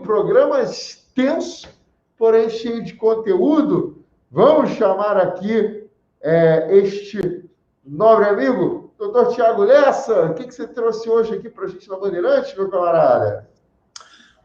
programa extenso, porém cheio de conteúdo. Vamos chamar aqui este nobre amigo, doutor Tiago Lessa. O que você trouxe hoje aqui para a gente na Bandeirante, meu camarada?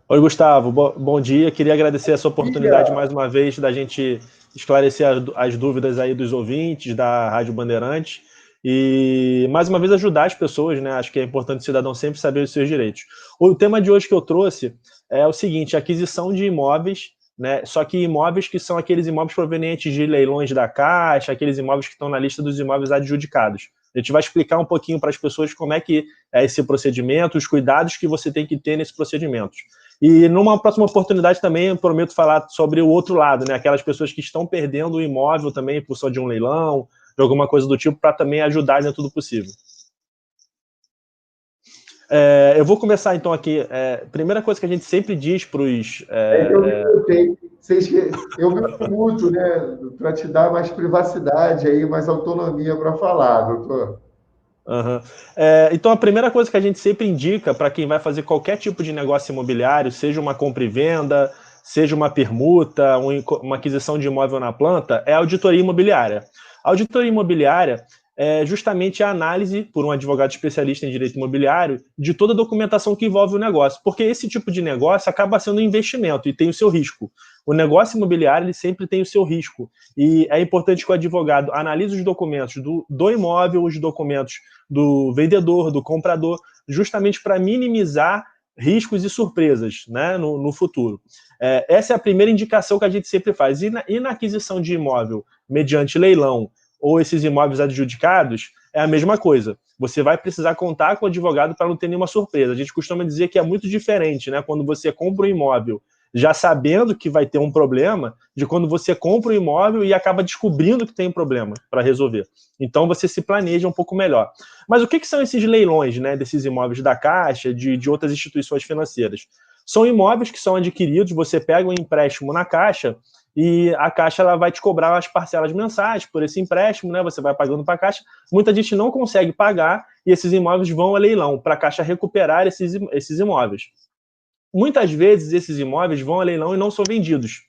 Oi, Gustavo. Bom dia. Queria agradecer essa oportunidade mais uma vez da gente esclarecer as dúvidas aí dos ouvintes da Rádio Bandeirante e, mais uma vez, ajudar as pessoas, né? Acho que é importante o cidadão sempre saber os seus direitos. O tema de hoje que eu trouxe é o seguinte: aquisição de imóveis, né? Só que imóveis que são aqueles imóveis provenientes de leilões da Caixa, aqueles imóveis que estão na lista dos imóveis adjudicados. A gente vai explicar um pouquinho para as pessoas como é que é esse procedimento, os cuidados que você tem que ter nesse procedimento. E numa próxima oportunidade também eu prometo falar sobre o outro lado, né? Aquelas pessoas que estão perdendo o imóvel também por função de um leilão, de alguma coisa do tipo, para também ajudar dentro do possível. Eu vou começar então aqui. Primeira coisa que a gente sempre diz para os... Eu me muto, né? Para te dar mais privacidade aí, mais autonomia para falar, doutor. Uhum. Então, a primeira coisa que a gente sempre indica para quem vai fazer qualquer tipo de negócio imobiliário, seja uma compra e venda, seja uma permuta, uma aquisição de imóvel na planta, é a auditoria imobiliária. A auditoria imobiliária é justamente a análise, por um advogado especialista em direito imobiliário, de toda a documentação que envolve o negócio, porque esse tipo de negócio acaba sendo um investimento e tem o seu risco. O negócio imobiliário ele sempre tem o seu risco, e é importante que o advogado analise os documentos do imóvel, os documentos do vendedor, do comprador, justamente para minimizar riscos e surpresas, né, no futuro. Essa é a primeira indicação que a gente sempre faz. E na aquisição de imóvel mediante leilão ou esses imóveis adjudicados, é a mesma coisa. Você vai precisar contar com o advogado para não ter nenhuma surpresa. A gente costuma dizer que é muito diferente, né, quando você compra um imóvel já sabendo que vai ter um problema, de quando você compra o imóvel e acaba descobrindo que tem um problema para resolver. Então você se planeja um pouco melhor. Mas o que são esses leilões, né, desses imóveis da Caixa, de outras instituições financeiras? São imóveis que são adquiridos, você pega um empréstimo na Caixa e a Caixa ela vai te cobrar as parcelas mensais por esse empréstimo, né? Você vai pagando para a Caixa. Muita gente não consegue pagar e esses imóveis vão a leilão para a Caixa recuperar esses imóveis. Muitas vezes esses imóveis vão a leilão e não são vendidos.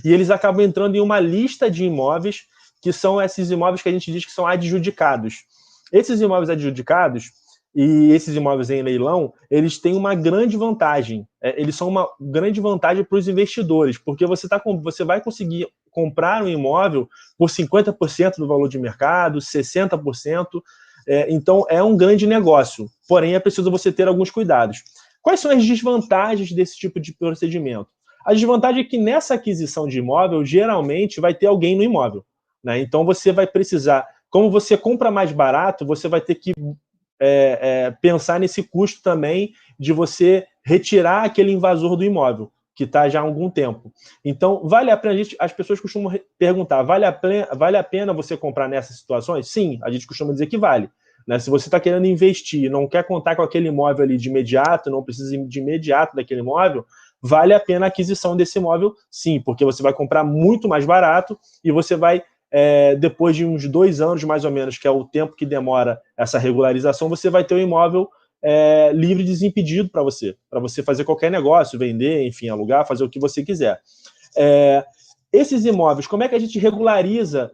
E eles acabam entrando em uma lista de imóveis que são esses imóveis que a gente diz que são adjudicados. Esses imóveis adjudicados e esses imóveis em leilão, eles têm uma grande vantagem. Eles são uma grande vantagem para os investidores, porque você vai conseguir comprar um imóvel por 50% do valor de mercado, 60%. Então, é um grande negócio. Porém, é preciso você ter alguns cuidados. Quais são as desvantagens desse tipo de procedimento? A desvantagem é que nessa aquisição de imóvel, geralmente vai ter alguém no imóvel, né? Então você vai precisar, como você compra mais barato, você vai ter que pensar nesse custo também de você retirar aquele invasor do imóvel, que está já há algum tempo. Então, vale a pena, as pessoas costumam perguntar, vale a pena você comprar nessas situações? Sim, a gente costuma dizer que vale. Né? Se você está querendo investir, não quer contar com aquele imóvel ali de imediato, não precisa de imediato daquele imóvel, vale a pena a aquisição desse imóvel, sim, porque você vai comprar muito mais barato e você vai, depois de uns 2 anos, mais ou menos, que é o tempo que demora essa regularização, você vai ter o imóvel livre e desimpedido para você fazer qualquer negócio, vender, enfim, alugar, fazer o que você quiser. Esses imóveis, como é que a gente regulariza,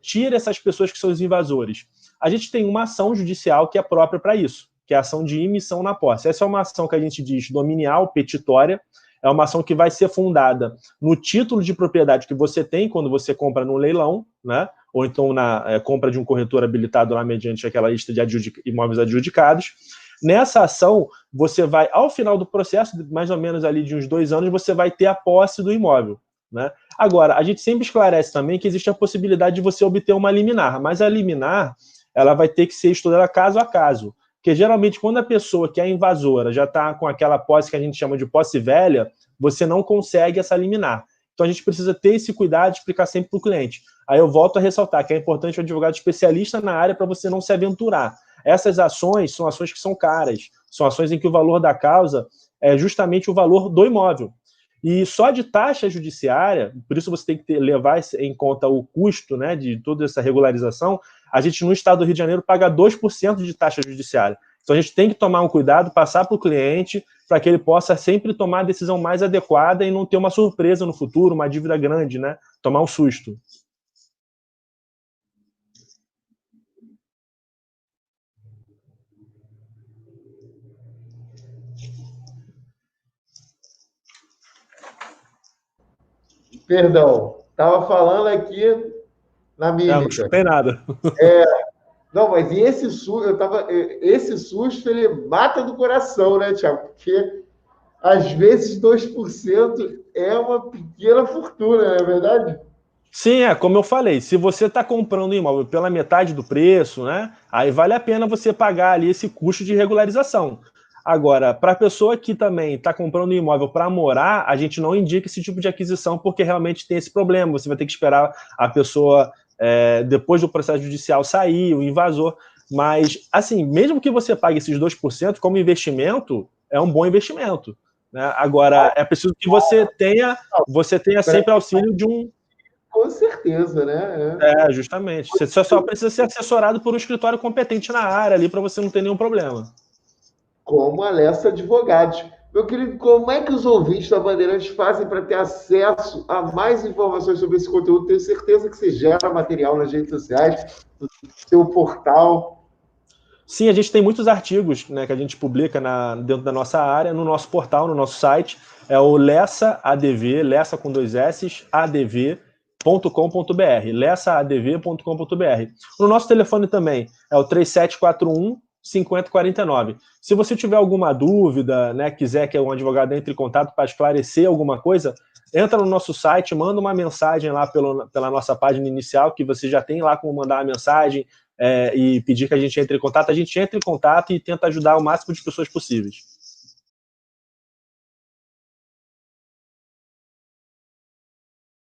tira essas pessoas que são os invasores? A gente tem uma ação judicial que é própria para isso, que é a ação de imissão na posse. Essa é uma ação que a gente diz dominial, petitória, é uma ação que vai ser fundada no título de propriedade que você tem quando você compra no leilão, né? Ou então na compra de um corretor habilitado lá mediante aquela lista de imóveis adjudicados. Nessa ação, você vai, ao final do processo, mais ou menos ali de uns 2 anos, você vai ter a posse do imóvel, né? Agora, a gente sempre esclarece também que existe a possibilidade de você obter uma liminar, mas a liminar ela vai ter que ser estudada caso a caso. Porque geralmente quando a pessoa que é invasora já está com aquela posse que a gente chama de posse velha, você não consegue essa liminar. Então a gente precisa ter esse cuidado de explicar sempre para o cliente. Aí eu volto a ressaltar que é importante o advogado especialista na área para você não se aventurar. Essas ações são ações que são caras, são ações em que o valor da causa é justamente o valor do imóvel. E só de taxa judiciária, por isso você tem que levar em conta o custo, né, de toda essa regularização. A gente, no estado do Rio de Janeiro, paga 2% de taxa judiciária. Então a gente tem que tomar um cuidado, passar para o cliente, para que ele possa sempre tomar a decisão mais adequada e não ter uma surpresa no futuro, uma dívida grande, né? Tomar um susto. Perdão, estava falando aqui na Não mímica. escutei nada. Não, mas e esse susto ele mata do coração, né, Thiago? Porque às vezes 2% é uma pequena fortuna, não é verdade? Sim, como eu falei, se você está comprando um imóvel pela metade do preço, né, aí vale a pena você pagar ali esse custo de regularização. Agora, para a pessoa que também está comprando um imóvel para morar, a gente não indica esse tipo de aquisição porque realmente tem esse problema. Você vai ter que esperar a pessoa, depois do processo judicial sair, o invasor. Mas, assim, mesmo que você pague esses 2%, como investimento, é um bom investimento, né? Agora, é preciso que você tenha sempre auxílio de um... Com certeza, né? Justamente. Você só precisa ser assessorado por um escritório competente na área ali para você não ter nenhum problema. Como a Lessa Advogados. Meu querido, como é que os ouvintes da Bandeirantes fazem para ter acesso a mais informações sobre esse conteúdo? Tenho certeza que você gera material nas redes sociais, no seu portal. Sim, a gente tem muitos artigos, né, que a gente publica dentro da nossa área, no nosso portal, no nosso site. É o Lessa ADV, Lessa com 2 S, adv.com.br, lessaadv.com.br. No nosso telefone também é o 3741 5049. Se você tiver alguma dúvida, né, quiser que um advogado entre em contato para esclarecer alguma coisa, entra no nosso site, manda uma mensagem lá pela nossa página inicial, que você já tem lá como mandar uma mensagem e pedir que a gente entre em contato. A gente entra em contato e tenta ajudar o máximo de pessoas possíveis.